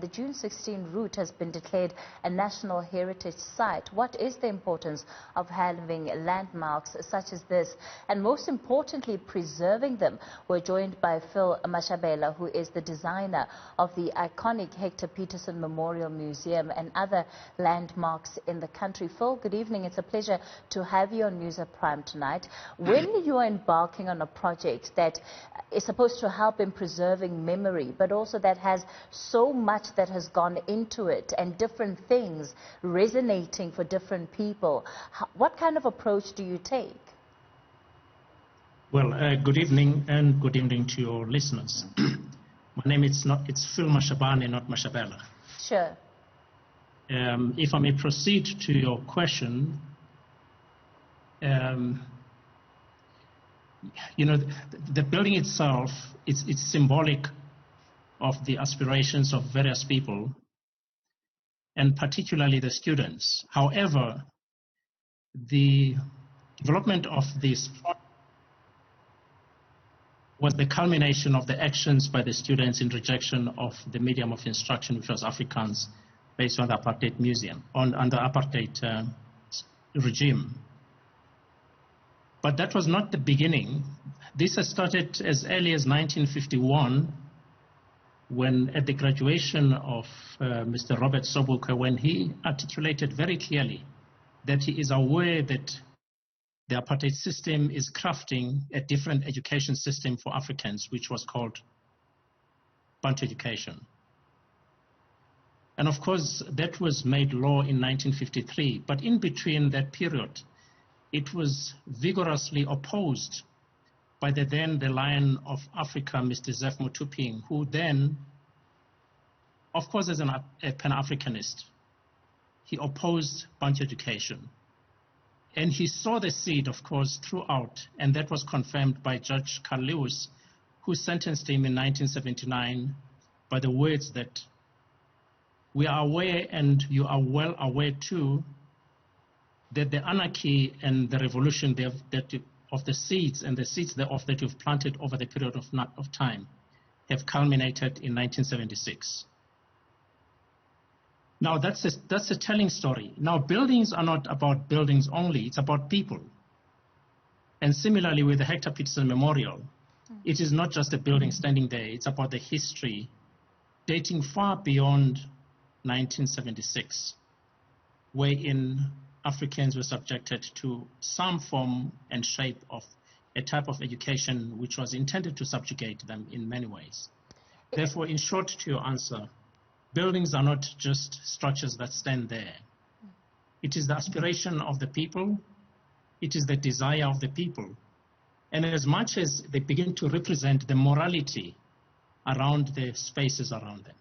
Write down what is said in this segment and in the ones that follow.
the June 16 route has been declared a National Heritage Site. What is the importance of having landmarks such as this, and most importantly, preserving them? We're joined by Phill Mashabane, who is the designer of the iconic Hector Pieterson Memorial Museum and other landmarks in the country. Phill, good evening. It's a pleasure to have you on News at Prime tonight. When you are embarking on a project that is supposed to help in preserving memory, but also that has so much that has gone into it and different things resonating for different people, what kind of approach do you take? Well, good evening, and good evening to your listeners. My name it's Phill Mashabane, not Mashabane. Sure. If I may proceed to your question, you know, the building itself, it's symbolic of the aspirations of various people, and particularly the students. However, the development of this was the culmination of the actions by the students in rejection of the medium of instruction, which was Afrikaans, based on the apartheid under apartheid regime. But that was not the beginning. This has started as early as 1951, when at the graduation of Mr. Robert Sobukwe, when he articulated very clearly that he is aware that the apartheid system is crafting a different education system for Africans, which was called Bantu education. And of course, that was made law in 1953. But in between that period, it was vigorously opposed by the Lion of Africa, Mr. Zef Mutuping, who then, of course, as a Pan-Africanist, he opposed Bantu education. And he saw the seed, of course, throughout, and that was confirmed by Judge Carl Lewis, who sentenced him in 1979 by the words that we are aware, and you are well aware too, that the anarchy and the revolution of the seeds and the seeds thereof that you've planted over the period of time have culminated in 1976. Now that's a telling story. Now buildings are not about buildings only, it's about people. And similarly with the Hector Pieterson Memorial, it is not just a building standing there, it's about the history dating far beyond 1976, wherein Africans were subjected to some form and shape of a type of education which was intended to subjugate them in many ways. Therefore, in short to your answer, buildings are not just structures that stand there. It is the aspiration of the people, it is the desire of the people, and as much as they begin to represent the morality around the spaces around them.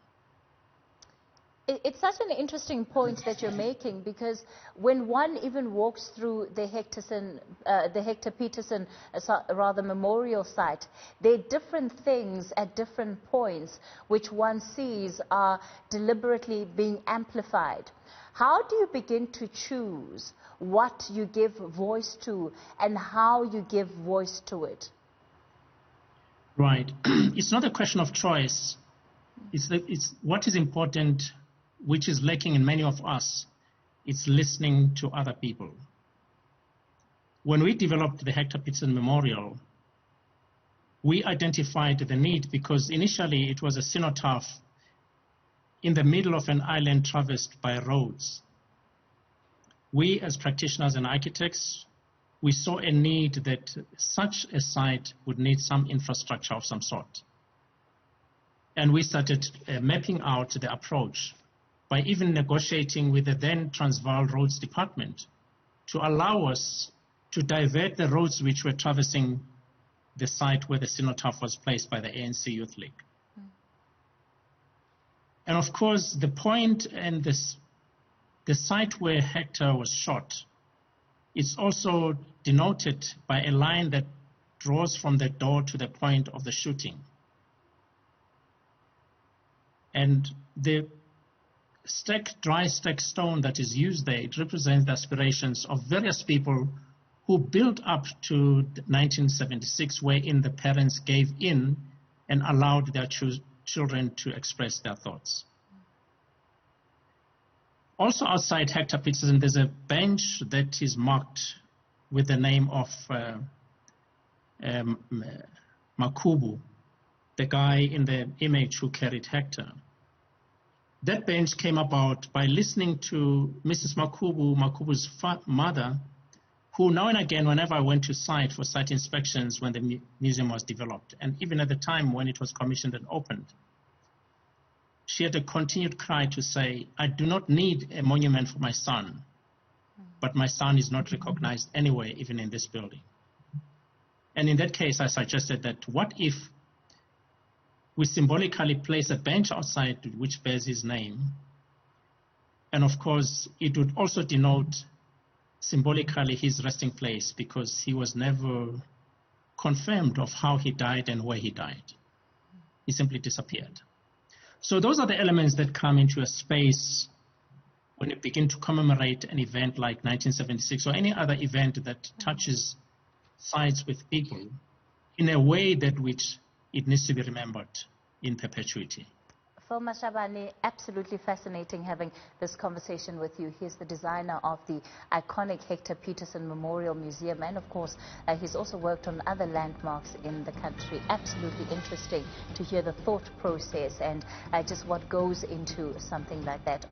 It's such an interesting point that you're making, because when one even walks through the Hector Pieterson Memorial Site, there are different things at different points which one sees are deliberately being amplified. How do you begin to choose what you give voice to and how you give voice to it? Right. It's not a question of choice. It's what is important, which is lacking in many of us. It's listening to other people. When we developed the Hector Pieterson Memorial, we identified the need because initially it was a cenotaph in the middle of an island traversed by roads. We as practitioners and architects, we saw a need that such a site would need some infrastructure of some sort. And we started mapping out the approach by even negotiating with the then Transvaal Roads Department to allow us to divert the roads which were traversing the site where the cenotaph was placed by the ANC Youth League. And of course, the point and the site where Hector was shot, it's also denoted by a line that draws from the door to the point of the shooting. And the dry stack stone that is used there, it represents the aspirations of various people who built up to 1976, wherein the parents gave in and allowed their children to express their thoughts. Also outside Hector Pieterson, there's a bench that is marked with the name of Makubu, the guy in the image who carried Hector. That bench came about by listening to Mrs. Makubu's mother, who now and again, whenever I went to site for site inspections when the museum was developed, and even at the time when it was commissioned and opened, she had a continued cry to say, I do not need a monument for my son, but my son is not recognized anywhere, even in this building. And in that case, I suggested that what if we symbolically place a bench outside which bears his name, and of course, it would also denote symbolically his resting place, because he was never confirmed of how he died and where he died. He simply disappeared. So those are the elements that come into a space when you begin to commemorate an event like 1976 or any other event that touches sides with people in a way that which it needs to be remembered in perpetuity. Phill Mashabane, absolutely fascinating having this conversation with you. He's the designer of the iconic Hector Pieterson Memorial Museum, and of course he's also worked on other landmarks in the country. Absolutely interesting to hear the thought process and just what goes into something like that.